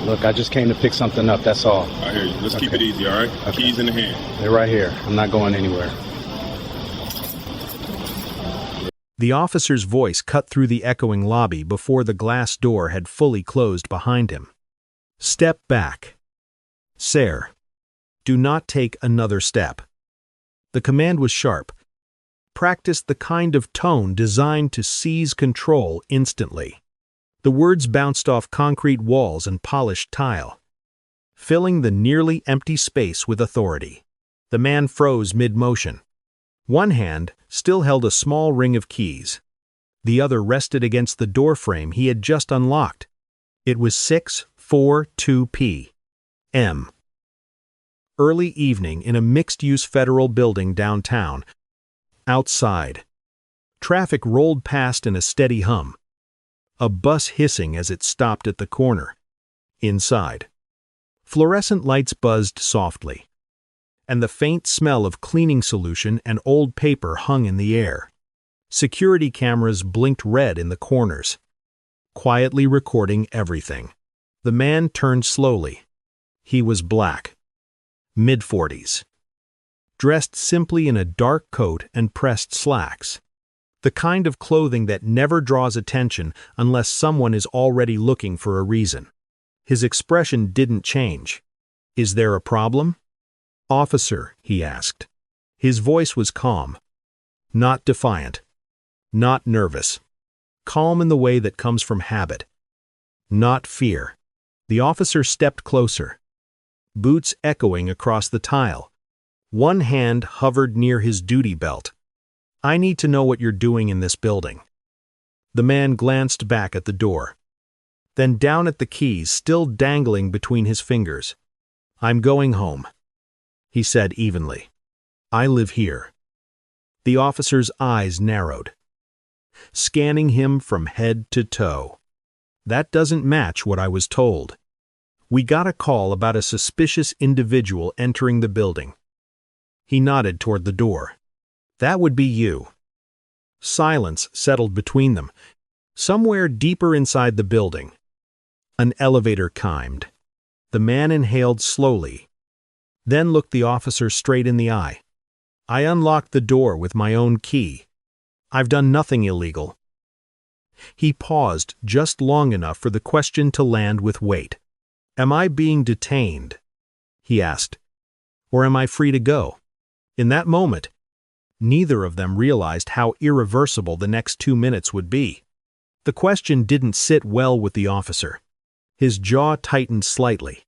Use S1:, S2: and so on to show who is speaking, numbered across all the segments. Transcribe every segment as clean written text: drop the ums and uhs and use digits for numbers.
S1: Look, I just came to pick something up, that's all.
S2: I hear you. Let's keep it easy, all right?
S1: Okay.
S2: Keys in the hand.
S1: They're right here. I'm not going anywhere.
S3: The officer's voice cut through the echoing lobby before the glass door had fully closed behind him. Step back. Sir, do not take another step. The command was sharp. Practice the kind of tone designed to seize control instantly. The words bounced off concrete walls and polished tile, filling the nearly empty space with authority. The man froze mid-motion. One hand still held a small ring of keys. The other rested against the doorframe he had just unlocked. It was 6:42 p.m. Early evening in a mixed-use federal building downtown. Outside, traffic rolled past in a steady hum, a bus hissing as it stopped at the corner. Inside, fluorescent lights buzzed softly, and the faint smell of cleaning solution and old paper hung in the air. Security cameras blinked red in the corners, quietly recording everything. The man turned slowly. He was black, mid-40s, dressed simply in a dark coat and pressed slacks, the kind of clothing that never draws attention unless someone is already looking for a reason. His expression didn't change. "Is there a problem?" "Officer," he asked. His voice was calm, not defiant, not nervous. Calm in the way that comes from habit, not fear. The officer stepped closer, boots echoing across the tile. One hand hovered near his duty belt. "I need to know what you're doing in this building." The man glanced back at the door, then down at the keys still dangling between his fingers. "I'm going home," he said evenly. "I live here." The officer's eyes narrowed, scanning him from head to toe. "That doesn't match what I was told. We got a call about a suspicious individual entering the building." He nodded toward the door. "That would be you." Silence settled between them. Somewhere deeper inside the building, an elevator chimed. The man inhaled slowly, then looked the officer straight in the eye. "I unlocked the door with my own key. I've done nothing illegal." He paused just long enough for the question to land with weight. "Am I being detained?" he asked. "Or am I free to go?" In that moment, neither of them realized how irreversible the next 2 minutes would be. The question didn't sit well with the officer. His jaw tightened slightly,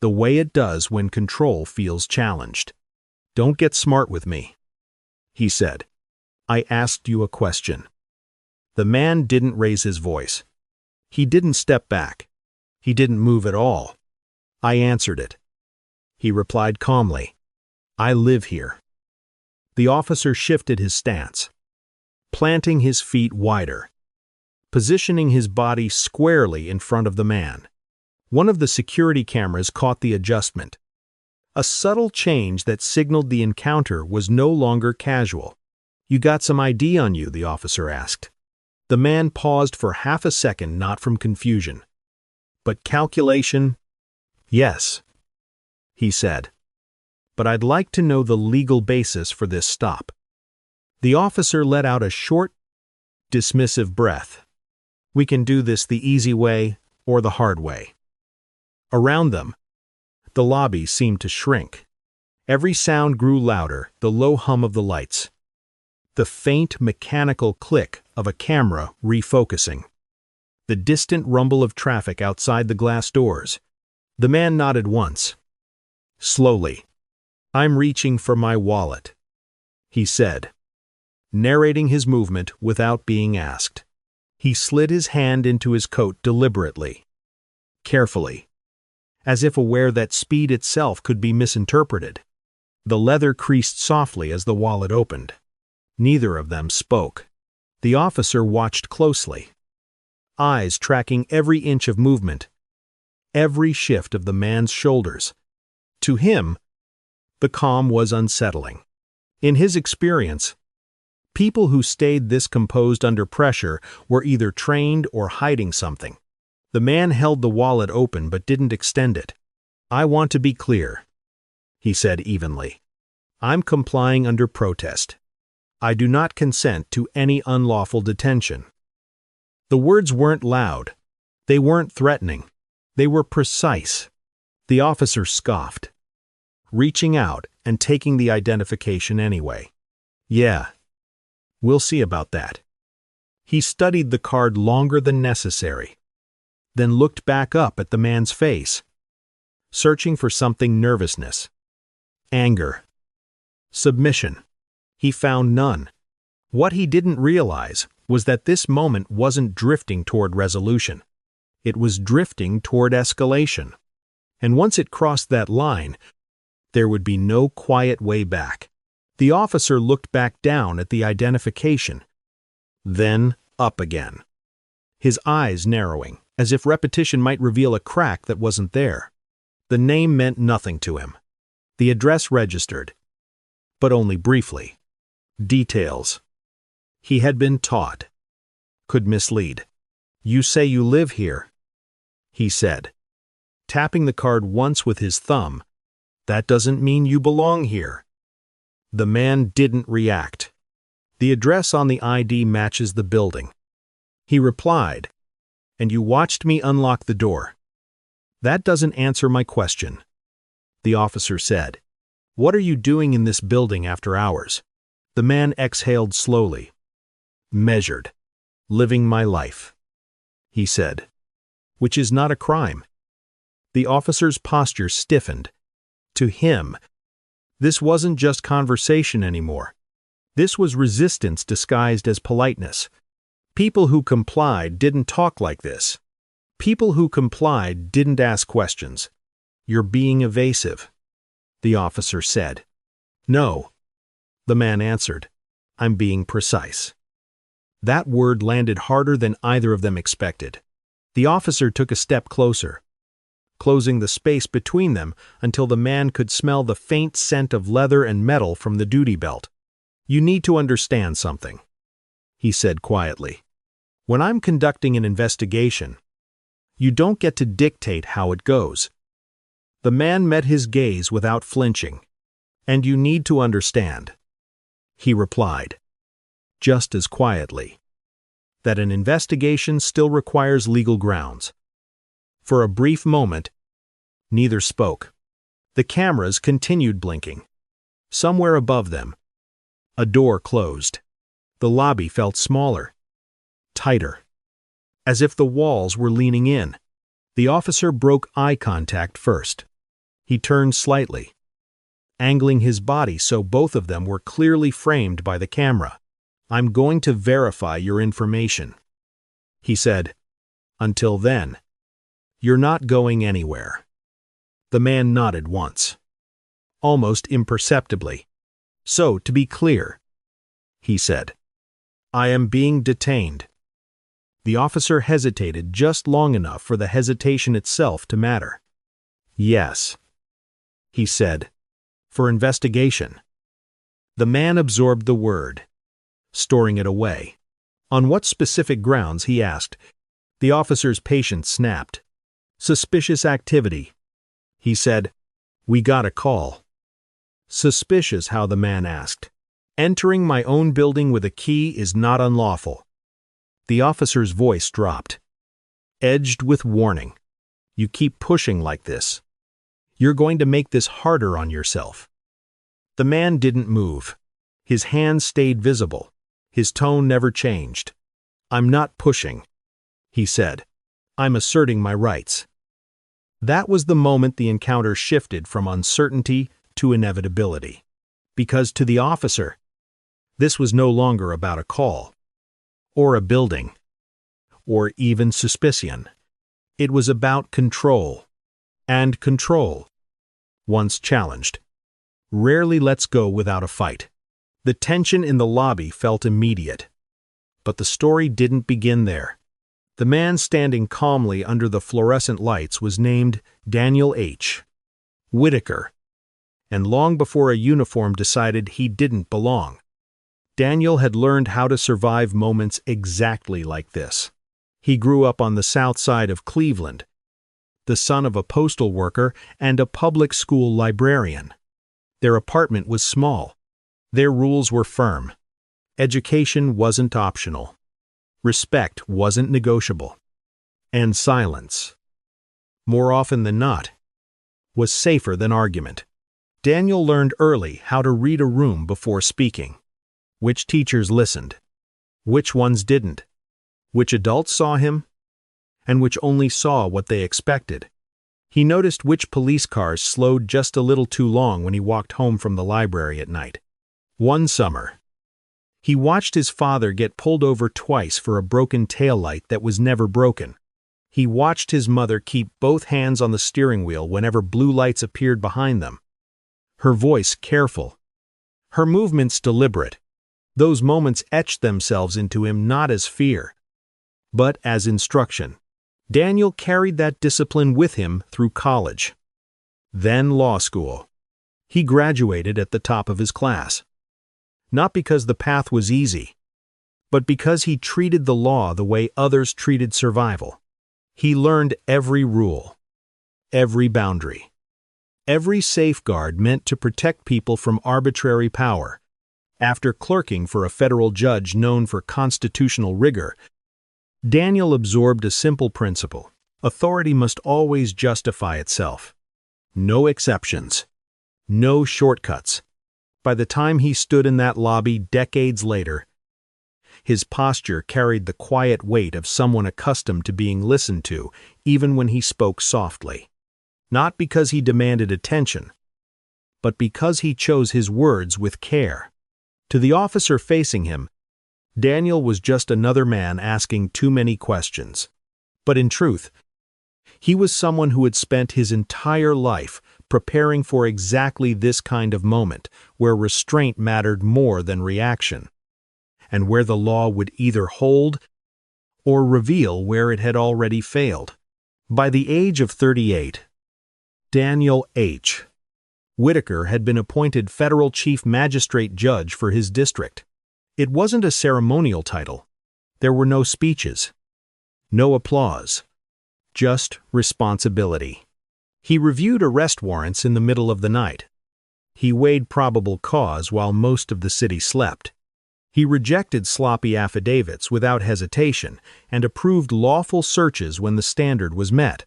S3: the way it does when control feels challenged. "Don't get smart with me," he said. "I asked you a question." The man didn't raise his voice. He didn't step back. He didn't move at all. "I answered it," he replied calmly. "I live here." The officer shifted his stance, planting his feet wider, positioning his body squarely in front of the man. One of the security cameras caught the adjustment, a subtle change that signaled the encounter was no longer casual. "You got some ID on you?" the officer asked. The man paused for half a second, not from confusion, but calculation. "Yes," he said. "But I'd like to know the legal basis for this stop." The officer let out a short, dismissive breath. "We can do this the easy way or the hard way." Around them, the lobby seemed to shrink. Every sound grew louder, the low hum of the lights, the faint mechanical click of a camera refocusing, the distant rumble of traffic outside the glass doors. The man nodded once. Slowly, "I'm reaching for my wallet," he said, narrating his movement without being asked. He slid his hand into his coat deliberately, carefully, as if aware that speed itself could be misinterpreted. The leather creased softly as the wallet opened. Neither of them spoke. The officer watched closely, eyes tracking every inch of movement, every shift of the man's shoulders. To him, the calm was unsettling. In his experience, people who stayed this composed under pressure were either trained or hiding something. The man held the wallet open but didn't extend it. "I want to be clear," he said evenly. "I'm complying under protest. I do not consent to any unlawful detention." The words weren't loud. They weren't threatening. They were precise. The officer scoffed, reaching out and taking the identification anyway. "Yeah, we'll see about that." He studied the card longer than necessary, then looked back up at the man's face, searching for something: nervousness, anger, submission. He found none. What he didn't realize was that this moment wasn't drifting toward resolution. It was drifting toward escalation. And once it crossed that line, there would be no quiet way back. The officer looked back down at the identification, then up again, his eyes narrowing, as if repetition might reveal a crack that wasn't there. The name meant nothing to him. The address registered, but only briefly. Details, he had been taught, could mislead. "You say you live here," he said, tapping the card once with his thumb. "That doesn't mean you belong here." The man didn't react. "The address on the ID matches the building," he replied. "And you watched me unlock the door." "That doesn't answer my question," the officer said. "What are you doing in this building after hours?" The man exhaled slowly. "Measured. Living my life," he said. "Which is not a crime." The officer's posture stiffened. To him, this wasn't just conversation anymore. This was resistance disguised as politeness. People who complied didn't talk like this. People who complied didn't ask questions. "You're being evasive," the officer said. "No," the man answered. "I'm being precise." That word landed harder than either of them expected. The officer took a step closer, closing the space between them until the man could smell the faint scent of leather and metal from the duty belt. "You need to understand something," he said quietly. "When I'm conducting an investigation, you don't get to dictate how it goes." The man met his gaze without flinching. "And you need to understand," he replied, just as quietly, "that an investigation still requires legal grounds." For a brief moment, neither spoke. The cameras continued blinking. Somewhere above them, a door closed. The lobby felt smaller, tighter, as if the walls were leaning in. The officer broke eye contact first. He turned slightly, angling his body so both of them were clearly framed by the camera. "I'm going to verify your information," he said. "Until then, you're not going anywhere." The man nodded once, almost imperceptibly. "So, to be clear," he said, "I am being detained." The officer hesitated just long enough for the hesitation itself to matter. "Yes," he said, "for investigation." The man absorbed the word, storing it away. "On what specific grounds?" he asked. The officer's patience snapped. "Suspicious activity," he said. "We got a call." "Suspicious how?" the man asked. "Entering my own building with a key is not unlawful." The officer's voice dropped, edged with warning. "You keep pushing like this, you're going to make this harder on yourself." The man didn't move. His hands stayed visible. His tone never changed. "I'm not pushing," he said. "I'm asserting my rights." That was the moment the encounter shifted from uncertainty to inevitability. Because to the officer, this was no longer about a call, or a building, or even suspicion. It was about control. And control, once challenged, rarely lets go without a fight. The tension in the lobby felt immediate. But the story didn't begin there. The man standing calmly under the fluorescent lights was named Daniel H. Whitaker, and long before a uniform decided he didn't belong, Daniel had learned how to survive moments exactly like this. He grew up on the south side of Cleveland, the son of a postal worker and a public school librarian. Their apartment was small. Their rules were firm. Education wasn't optional. Respect wasn't negotiable. And silence, more often than not, was safer than argument. Daniel learned early how to read a room before speaking. Which teachers listened, which ones didn't, which adults saw him, and which only saw what they expected. He noticed which police cars slowed just a little too long when he walked home from the library at night. One summer, he watched his father get pulled over twice for a broken taillight that was never broken. He watched his mother keep both hands on the steering wheel whenever blue lights appeared behind them. Her voice careful, her movements deliberate. Those moments etched themselves into him not as fear, but as instruction. Daniel carried that discipline with him through college. Then law school. He graduated at the top of his class. Not because the path was easy, but because he treated the law the way others treated survival. He learned every rule, every boundary, every safeguard meant to protect people from arbitrary power. After clerking for a federal judge known for constitutional rigor, Daniel absorbed a simple principle: authority must always justify itself. No exceptions. No shortcuts. By the time he stood in that lobby decades later, his posture carried the quiet weight of someone accustomed to being listened to, even when he spoke softly. Not because he demanded attention, but because he chose his words with care. To the officer facing him, Daniel was just another man asking too many questions. But in truth, he was someone who had spent his entire life preparing for exactly this kind of moment, where restraint mattered more than reaction, and where the law would either hold or reveal where it had already failed. By the age of 38, Daniel H. Whitaker had been appointed federal chief magistrate judge for his district. It wasn't a ceremonial title. There were no speeches, no applause, just responsibility. He reviewed arrest warrants in the middle of the night. He weighed probable cause while most of the city slept. He rejected sloppy affidavits without hesitation and approved lawful searches when the standard was met.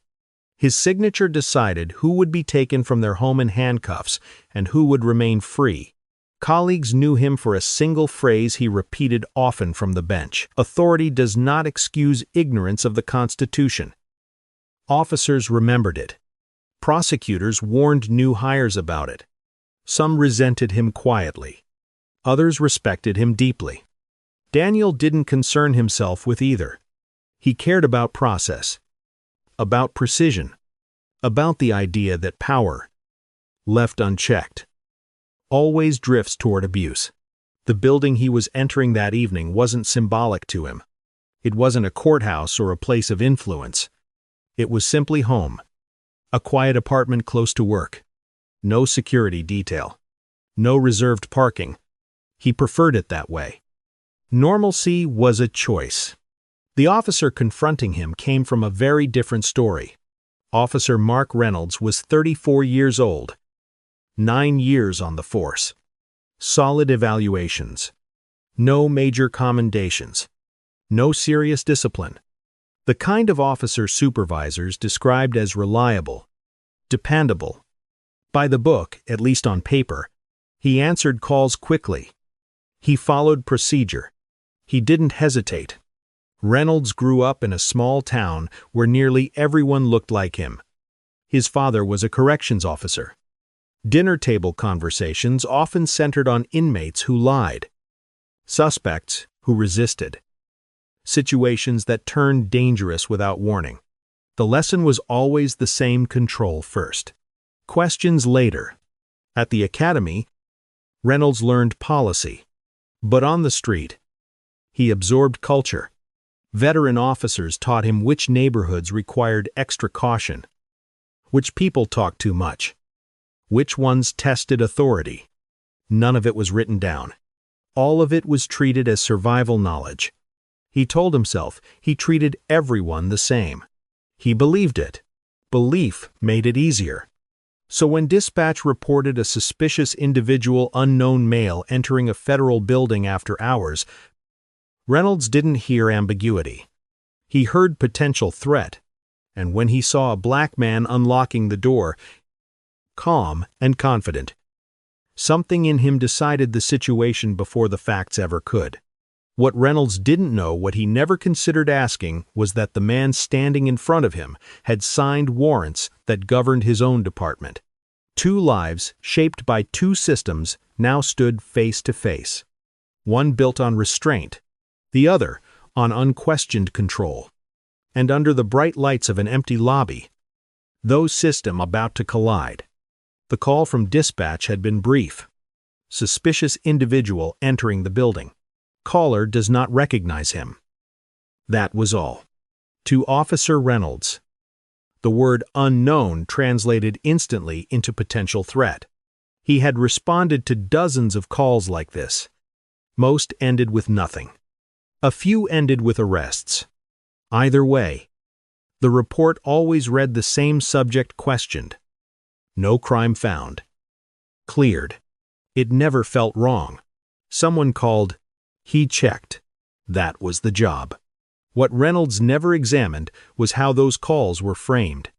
S3: His signature decided who would be taken from their home in handcuffs and who would remain free. Colleagues knew him for a single phrase he repeated often from the bench: authority does not excuse ignorance of the Constitution. Officers remembered it. Prosecutors warned new hires about it. Some resented him quietly. Others respected him deeply. Daniel didn't concern himself with either. He cared about process, about precision, about the idea that power, left unchecked, always drifts toward abuse. The building he was entering that evening wasn't symbolic to him. It wasn't a courthouse or a place of influence. It was simply home. A quiet apartment close to work. No security detail. No reserved parking. He preferred it that way. Normalcy was a choice. The officer confronting him came from a very different story. Officer Mark Reynolds was 34 years old. 9 years on the force. Solid evaluations. No major commendations. No serious discipline. The kind of officer supervisors described as reliable, dependable. By the book, at least on paper, he answered calls quickly. He followed procedure. He didn't hesitate. Reynolds grew up in a small town where nearly everyone looked like him. His father was a corrections officer. Dinner table conversations often centered on inmates who lied, suspects who resisted, situations that turned dangerous without warning. The lesson was always the same: control first, questions later. At the academy, Reynolds learned policy, but on the street, he absorbed culture. Veteran officers taught him which neighborhoods required extra caution, which people talked too much, which ones tested authority. None of it was written down. All of it was treated as survival knowledge. He told himself he treated everyone the same. He believed it. Belief made it easier. So when dispatch reported a suspicious individual unknown male entering a federal building after hours, Reynolds didn't hear ambiguity. He heard potential threat, and when he saw a black man unlocking the door, calm and confident, something in him decided the situation before the facts ever could. What Reynolds didn't know, what he never considered asking, was that the man standing in front of him had signed warrants that governed his own department. Two lives, shaped by two systems, now stood face to face. One built on restraint, the other on unquestioned control. And under the bright lights of an empty lobby, those systems about to collide. The call from dispatch had been brief. Suspicious individual entering the building. Caller does not recognize him. That was all. To Officer Reynolds, the word unknown translated instantly into potential threat. He had responded to dozens of calls like this. Most ended with nothing. A few ended with arrests. Either way, the report always read the same subject questioned. No crime found. Cleared. It never felt wrong. Someone called. He checked. That was the job. What Reynolds never examined was how those calls were framed.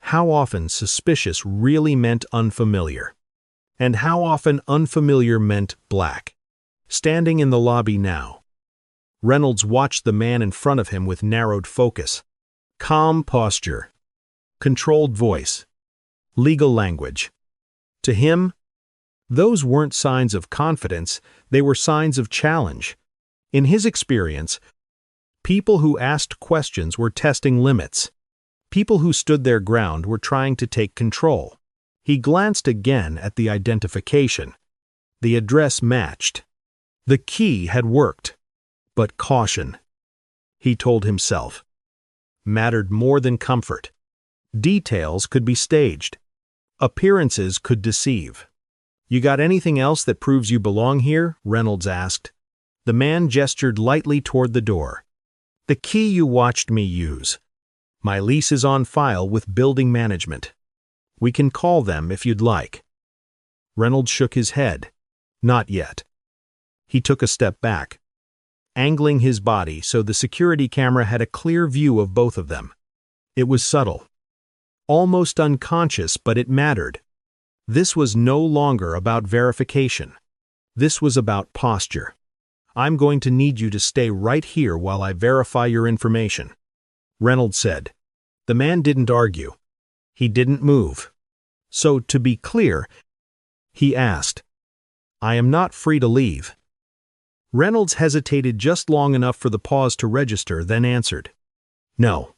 S3: How often suspicious really meant unfamiliar. And how often unfamiliar meant black. Standing in the lobby now, Reynolds watched the man in front of him with narrowed focus. Calm posture. Controlled voice. Legal language. To him, those weren't signs of confidence, they were signs of challenge. In his experience, people who asked questions were testing limits. People who stood their ground were trying to take control. He glanced again at the identification. The address matched. The key had worked. But caution, he told himself, mattered more than comfort. Details could be staged. Appearances could deceive. You got anything else that proves you belong here? Reynolds asked. The man gestured lightly toward the door. The key you watched me use. My lease is on file with building management. We can call them if you'd like. Reynolds shook his head. Not yet. He took a step back, angling his body so the security camera had a clear view of both of them. It was subtle. Almost unconscious, but it mattered. This was no longer about verification. This was about posture. I'm going to need you to stay right here while I verify your information, Reynolds said. The man didn't argue. He didn't move. So, to be clear, he asked, I am not free to leave. Reynolds hesitated just long enough for the pause to register, then answered, No.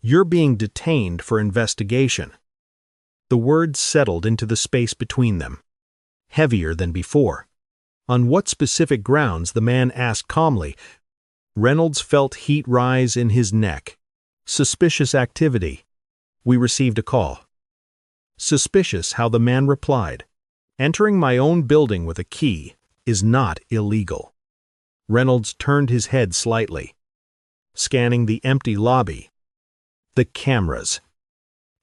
S3: You're being detained for investigation. The words settled into the space between them, heavier than before. On what specific grounds, the man asked calmly. Reynolds felt heat rise in his neck. Suspicious activity. We received a call. Suspicious how the man replied. Entering my own building with a key is not illegal. Reynolds turned his head slightly, scanning the empty lobby, the cameras,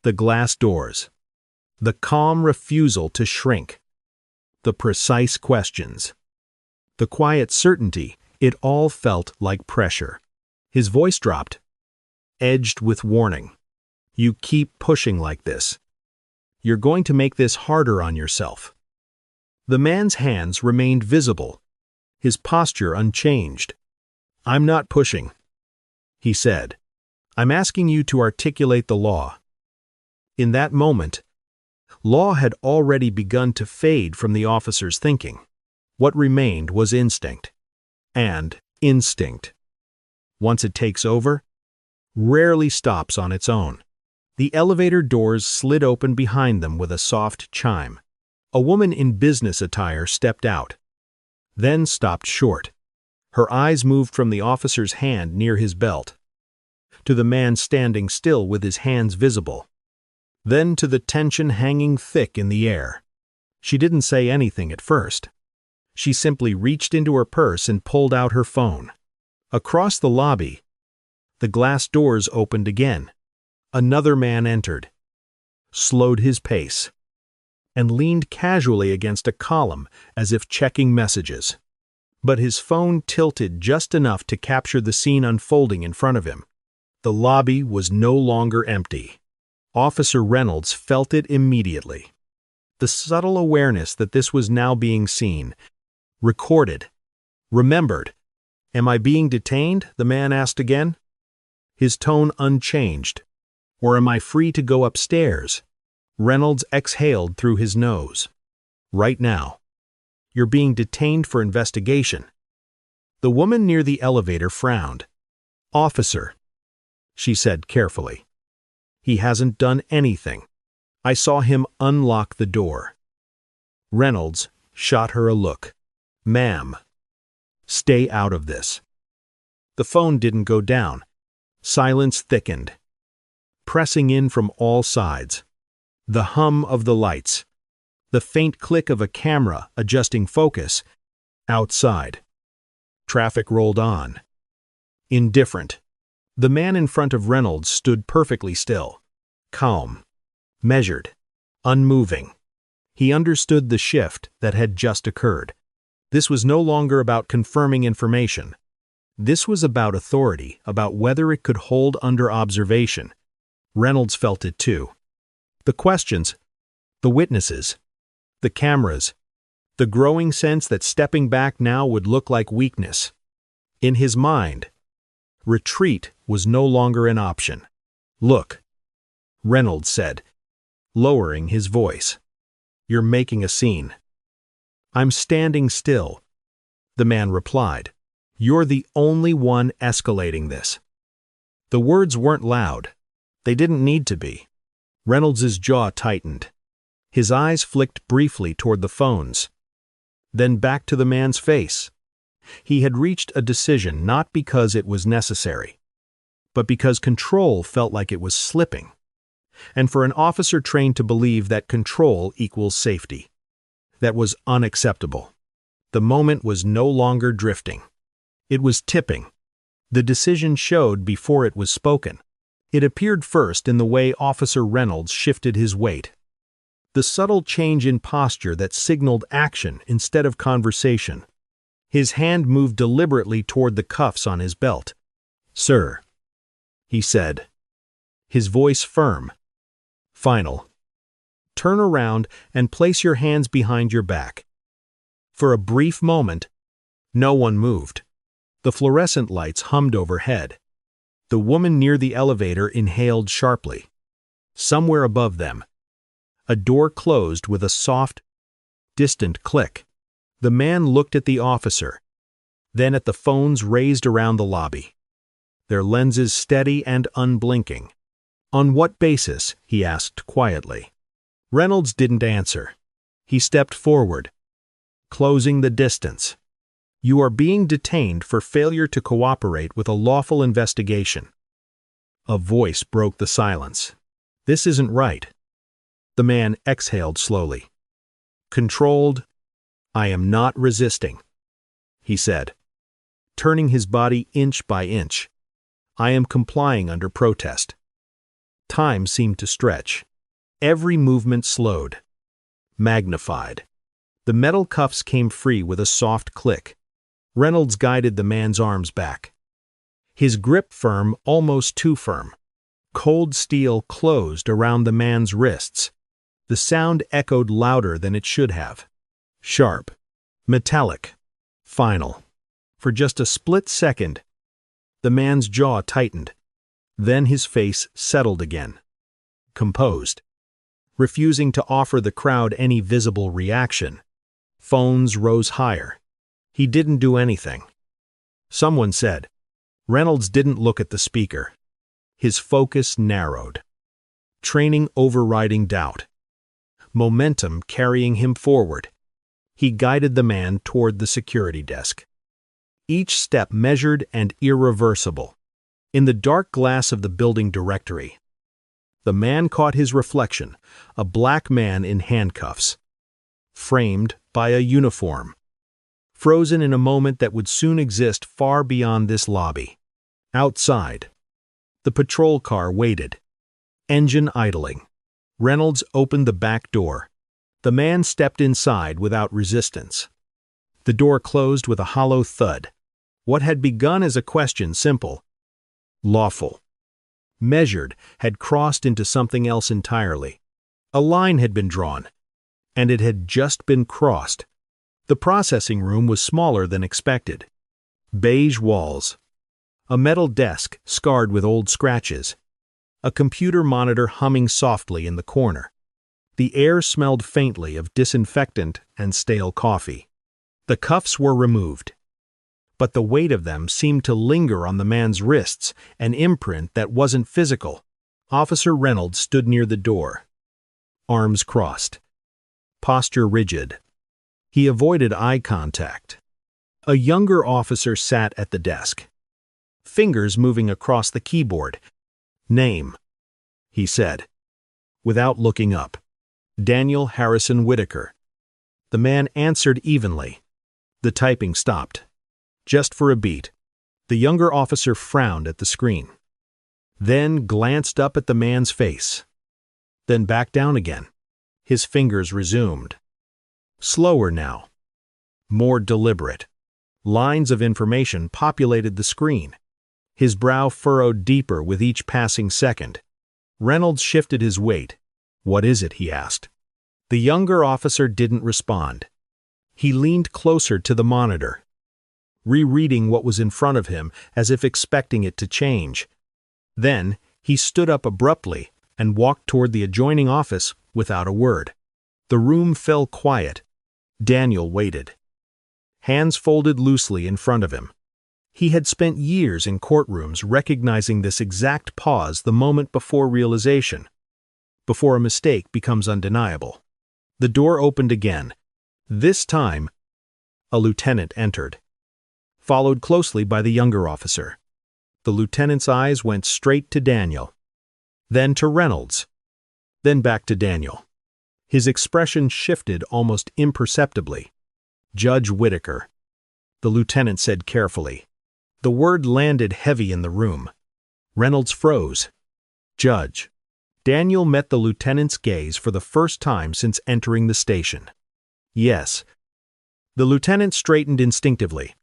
S3: the glass doors, the calm refusal to shrink, the precise questions, the quiet certainty. It all felt like pressure. His voice dropped, edged with warning. You keep pushing like this. You're going to make this harder on yourself. The man's hands remained visible, his posture unchanged. I'm not pushing, he said. I'm asking you to articulate the law. In that moment, law had already begun to fade from the officer's thinking. What remained was instinct. And instinct, once it takes over, rarely stops on its own. The elevator doors slid open behind them with a soft chime. A woman in business attire stepped out, then stopped short. Her eyes moved from the officer's hand near his belt, to the man standing still with his hands visible, then to the tension hanging thick in the air. She didn't say anything at first. She simply reached into her purse and pulled out her phone. Across the lobby, the glass doors opened again. Another man entered, slowed his pace, and leaned casually against a column as if checking messages. But his phone tilted just enough to capture the scene unfolding in front of him. The lobby was no longer empty. Officer Reynolds felt it immediately. The subtle awareness that this was now being seen, recorded, remembered. "Am I being detained?" the man asked again. His tone unchanged. "Or am I free to go upstairs?" Reynolds exhaled through his nose. "Right now. You're being detained for investigation." The woman near the elevator frowned. "Officer," she said carefully, "he hasn't done anything. I saw him unlock the door." Reynolds shot her a look. "Ma'am, stay out of this." The phone didn't go down. Silence thickened, pressing in from all sides. The hum of the lights, the faint click of a camera adjusting focus. Outside, traffic rolled on. Indifferent. The man in front of Reynolds stood perfectly still, calm, measured, unmoving. He understood the shift that had just occurred. This was no longer about confirming information. This was about authority, about whether it could hold under observation. Reynolds felt it too. The questions, the witnesses, the cameras, the growing sense that stepping back now would look like weakness. In his mind, retreat was no longer an option. "Look," Reynolds said, lowering his voice. "You're making a scene." "I'm standing still," the man replied. "You're the only one escalating this." The words weren't loud. They didn't need to be. Reynolds's jaw tightened. His eyes flicked briefly toward the phones, then back to the man's face. He had reached a decision not because it was necessary, but because control felt like it was slipping. And for an officer trained to believe that control equals safety, that was unacceptable. The moment was no longer drifting. It was tipping. The decision showed before it was spoken. It appeared first in the way Officer Reynolds shifted his weight. The subtle change in posture that signaled action instead of conversation. His hand moved deliberately toward the cuffs on his belt. "Sir," he said, his voice firm, final. "Turn around and place your hands behind your back." For a brief moment, no one moved. The fluorescent lights hummed overhead. The woman near the elevator inhaled sharply. Somewhere above them, a door closed with a soft, distant click. The man looked at the officer, then at the phones raised around the lobby, their lenses steady and unblinking. "On what basis?" he asked quietly. Reynolds didn't answer. He stepped forward, closing the distance. "You are being detained for failure to cooperate with a lawful investigation." A voice broke the silence. "This isn't right." The man exhaled slowly. Controlled, "I am not resisting," he said, turning his body inch by inch. "I am complying under protest." Time seemed to stretch. Every movement slowed, magnified. The metal cuffs came free with a soft click. Reynolds guided the man's arms back. His grip firm, almost too firm. Cold steel closed around the man's wrists. The sound echoed louder than it should have. Sharp, metallic, final. For just a split second, the man's jaw tightened. Then his face settled again, composed, refusing to offer the crowd any visible reaction. Phones rose higher. He didn't do anything. Someone said. Reynolds didn't look at the speaker. His focus narrowed. Training overriding doubt. Momentum carrying him forward. He guided the man toward the security desk. Each step measured and irreversible. In the dark glass of the building directory, the man caught his reflection, a black man in handcuffs, framed by a uniform. frozen in a moment that would soon exist far beyond this lobby. Outside, the patrol car waited, engine idling. Reynolds opened the back door. The man stepped inside without resistance. The door closed with a hollow thud. What had begun as a question simple, lawful, measured, had crossed into something else entirely. A line had been drawn, and it had just been crossed. The processing room was smaller than expected. Beige walls, a metal desk scarred with old scratches, a computer monitor humming softly in the corner. The air smelled faintly of disinfectant and stale coffee. The cuffs were removed, but the weight of them seemed to linger on the man's wrists, an imprint that wasn't physical. Officer Reynolds stood near the door, arms crossed, posture rigid. He avoided eye contact. A younger officer sat at the desk, fingers moving across the keyboard. "Name," he said, without looking up. "Daniel Harrison Whitaker." The man answered evenly. The typing stopped. Just for a beat. The younger officer frowned at the screen, then glanced up at the man's face, then back down again. His fingers resumed. Slower now, more deliberate. Lines of information populated the screen. His brow furrowed deeper with each passing second. Reynolds shifted his weight. "What is it?" he asked. The younger officer didn't respond. He leaned closer to the monitor, rereading what was in front of him as if expecting it to change. Then he stood up abruptly and walked toward the adjoining office without a word. The room fell quiet. Daniel waited, hands folded loosely in front of him. He had spent years in courtrooms recognizing this exact pause the moment before realization, before a mistake becomes undeniable. The door opened again. This time, a lieutenant entered, followed closely by the younger officer. The lieutenant's eyes went straight to Daniel, then to Reynolds, then back to Daniel. His expression shifted almost imperceptibly. "Judge Whitaker," the lieutenant said carefully. The word landed heavy in the room. Reynolds froze. "Judge." Daniel met the lieutenant's gaze for the first time since entering the station. "Yes." The lieutenant straightened instinctively.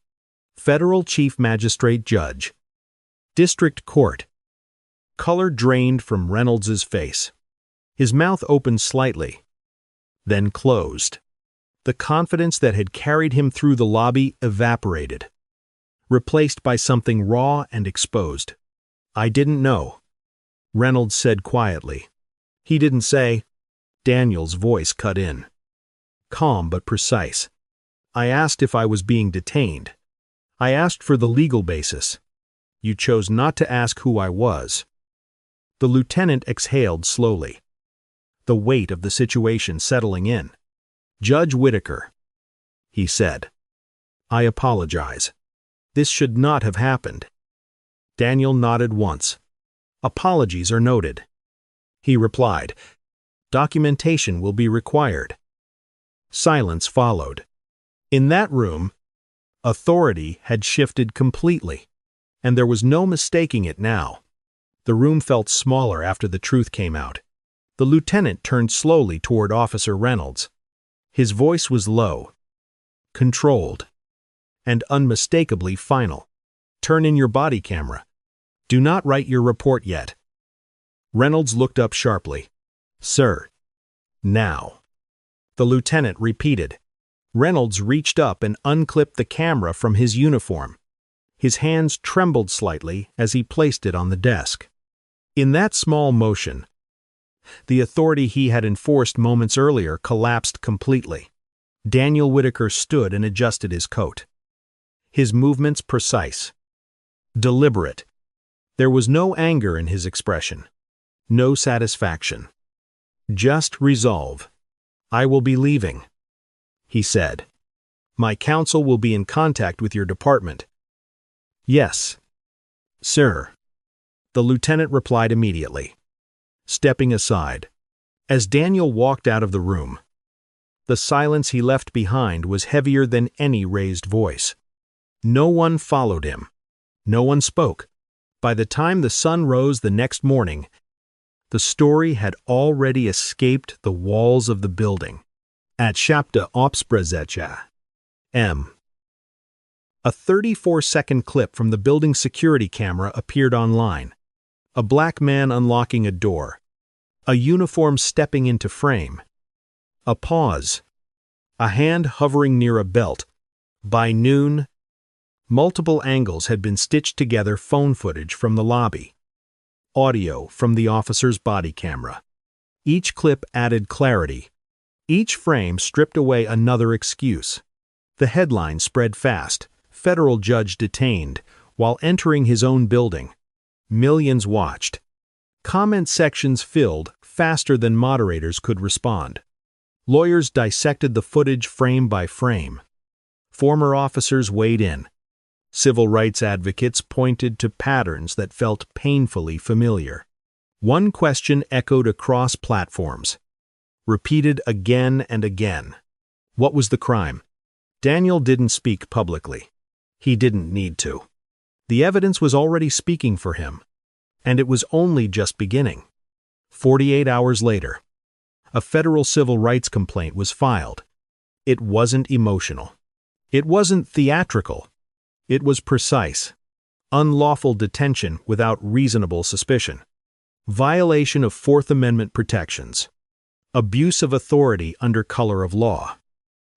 S3: "Federal Chief Magistrate Judge. District Court." Color drained from Reynolds's face. His mouth opened slightly, then closed. The confidence that had carried him through the lobby evaporated, replaced by something raw and exposed. "I didn't know," Reynolds said quietly. He didn't say. Daniel's voice cut in, calm but precise. "I asked if I was being detained. I asked for the legal basis. You chose not to ask who I was." The lieutenant exhaled slowly, the weight of the situation settling in. "Judge Whitaker," he said, "I apologize. This should not have happened." Daniel nodded once. "Apologies are noted," he replied. "Documentation will be required." Silence followed. In that room, authority had shifted completely, and there was no mistaking it now. The room felt smaller after the truth came out. The lieutenant turned slowly toward Officer Reynolds. His voice was low, controlled, and unmistakably final. "Turn in your body camera. Do not write your report yet." Reynolds looked up sharply. "Sir." "Now." The lieutenant repeated. Reynolds reached up and unclipped the camera from his uniform. His hands trembled slightly as he placed it on the desk. In that small motion, the authority he had enforced moments earlier collapsed completely. Daniel Whitaker stood and adjusted his coat. His movements precise, deliberate. There was no anger in his expression, no satisfaction. Just resolve. "I will be leaving," he said. "My counsel will be in contact with your department." "Yes, sir," the lieutenant replied immediately, stepping aside. As Daniel walked out of the room, The silence he left behind was heavier than any raised voice. No one followed him. No one spoke. By the time the sun rose the next morning, the story had already escaped the walls of the building. At Chapta Obsprezecha. M. A 34-second clip from the building's security camera appeared online. A black man unlocking a door. A uniform stepping into frame. A pause. A hand hovering near a belt. By noon, multiple angles had been stitched together. Phone footage from the lobby. Audio from the officer's body camera. Each clip added clarity. Each frame stripped away another excuse. The headline spread fast. Federal judge detained while entering his own building. Millions watched. Comment sections filled faster than moderators could respond. Lawyers dissected the footage frame by frame. Former officers weighed in. Civil rights advocates pointed to patterns that felt painfully familiar. One question echoed across platforms, repeated again and again. What was the crime? Daniel didn't speak publicly. He didn't need to. The evidence was already speaking for him, and it was only just beginning. 48 hours later, a federal civil rights complaint was filed. It wasn't emotional. It wasn't theatrical. It was precise. Unlawful detention without reasonable suspicion. Violation of Fourth Amendment protections. Abuse of authority under color of law.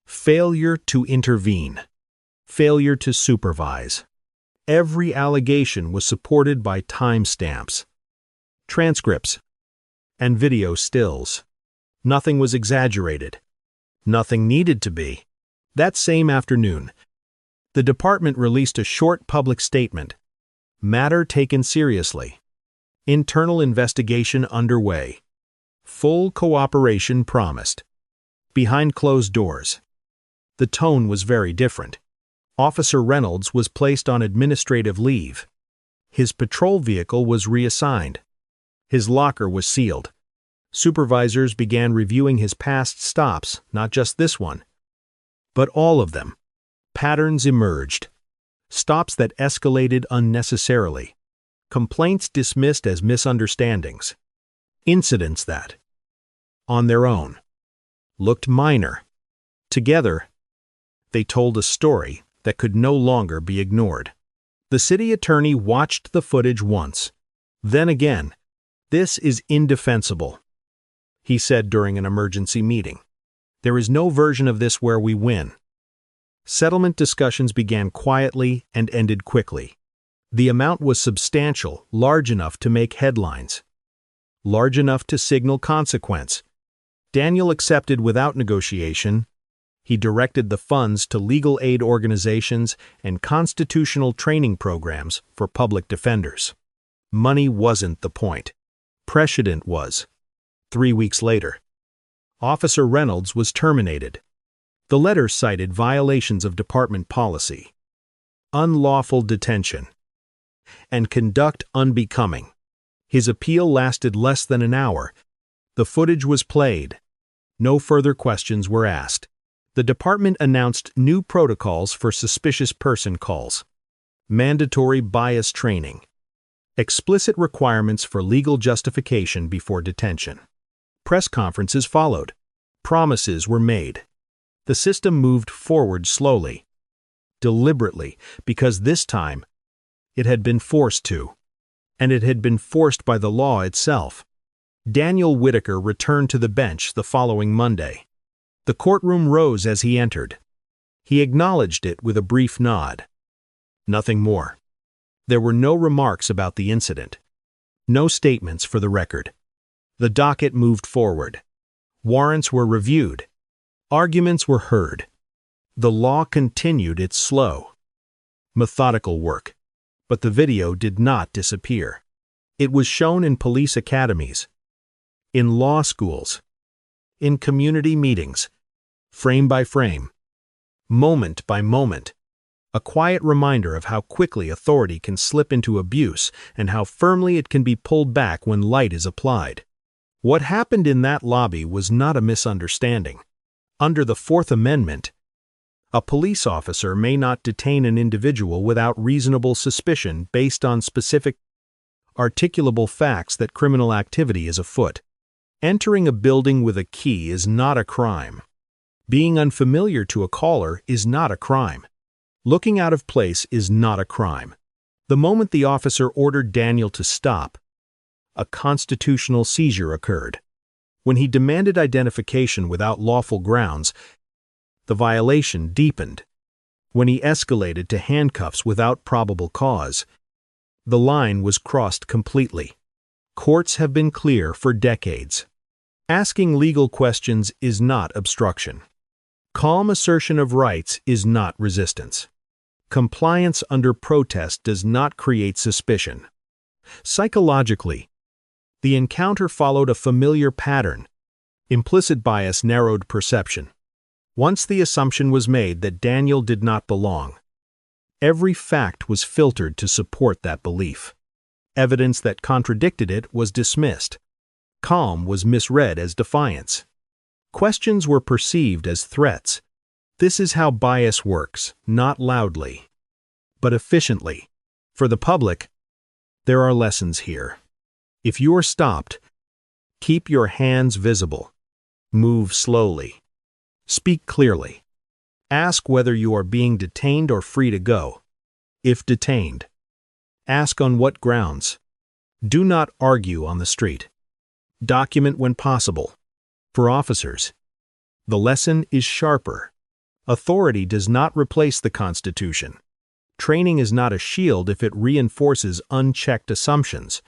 S3: Failure to intervene. Failure to supervise. Every allegation was supported by timestamps, transcripts, and video stills. Nothing was exaggerated. Nothing needed to be. That same afternoon, the department released a short public statement. Matter taken seriously. Internal investigation underway. Full cooperation promised. Behind closed doors. The tone was very different. Officer Reynolds was placed on administrative leave. His patrol vehicle was reassigned. His locker was sealed. Supervisors began reviewing his past stops, not just this one, but all of them. Patterns emerged. Stops that escalated unnecessarily. Complaints dismissed as misunderstandings. Incidents that, on their own, looked minor. Together, they told a story that could no longer be ignored. The city attorney watched the footage once. Then again. This is indefensible, he said during an emergency meeting. There is no version of this where we win. Settlement discussions began quietly and ended quickly. The amount was substantial, large enough to make headlines. Large enough to signal consequence. Daniel accepted without negotiation. He directed the funds to legal aid organizations and constitutional training programs for public defenders. Money wasn't the point. Precedent was. 3 weeks later, Officer Reynolds was terminated. The letter cited violations of department policy, unlawful detention, and conduct unbecoming. His appeal lasted less than an hour. The footage was played. No further questions were asked. The department announced new protocols for suspicious person calls, mandatory bias training, explicit requirements for legal justification before detention. Press conferences followed. Promises were made. The system moved forward slowly, deliberately, because this time it had been forced to, and it had been forced by the law itself. Daniel Whitaker returned to the bench the following Monday. The courtroom rose as he entered. He acknowledged it with a brief nod. Nothing more. There were no remarks about the incident. No statements for the record. The docket moved forward. Warrants were reviewed. Arguments were heard. The law continued its slow, methodical work. But the video did not disappear. It was shown in police academies, in law schools, in community meetings, frame by frame, moment by moment. A quiet reminder of how quickly authority can slip into abuse and how firmly it can be pulled back when light is applied. What happened in that lobby was not a misunderstanding. Under the Fourth Amendment, a police officer may not detain an individual without reasonable suspicion based on specific, articulable facts that criminal activity is afoot. Entering a building with a key is not a crime. Being unfamiliar to a caller is not a crime. Looking out of place is not a crime. The moment the officer ordered Daniel to stop, a constitutional seizure occurred. When he demanded identification without lawful grounds, the violation deepened. When he escalated to handcuffs without probable cause, the line was crossed completely. Courts have been clear for decades. Asking legal questions is not obstruction. Calm assertion of rights is not resistance. Compliance under protest does not create suspicion. Psychologically, the encounter followed a familiar pattern. Implicit bias narrowed perception. Once the assumption was made that Daniel did not belong, every fact was filtered to support that belief. Evidence that contradicted it was dismissed. Calm was misread as defiance. Questions were perceived as threats. This is how bias works, not loudly, but efficiently. For the public, there are lessons here. If you are stopped, keep your hands visible. Move slowly. Speak clearly. Ask whether you are being detained or free to go. If detained, ask on what grounds. Do not argue on the street. Document when possible. For officers, the lesson is sharper. Authority does not replace the Constitution. Training is not a shield if it reinforces unchecked assumptions.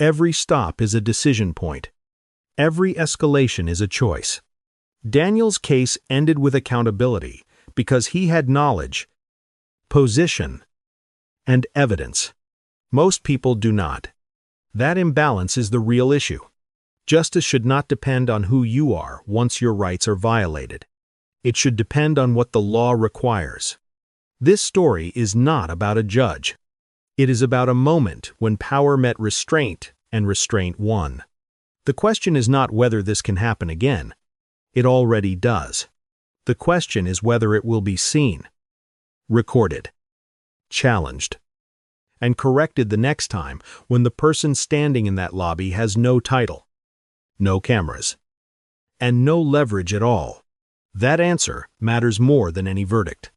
S3: Every stop is a decision point. Every escalation is a choice. Daniel's case ended with accountability because he had knowledge, position, and evidence. Most people do not. That imbalance is the real issue. Justice should not depend on who you are once your rights are violated. It should depend on what the law requires. This story is not about a judge. It is about a moment when power met restraint and restraint won. The question is not whether this can happen again. It already does. The question is whether it will be seen, recorded, challenged, and corrected the next time when the person standing in that lobby has no title, no cameras, and no leverage at all. That answer matters more than any verdict.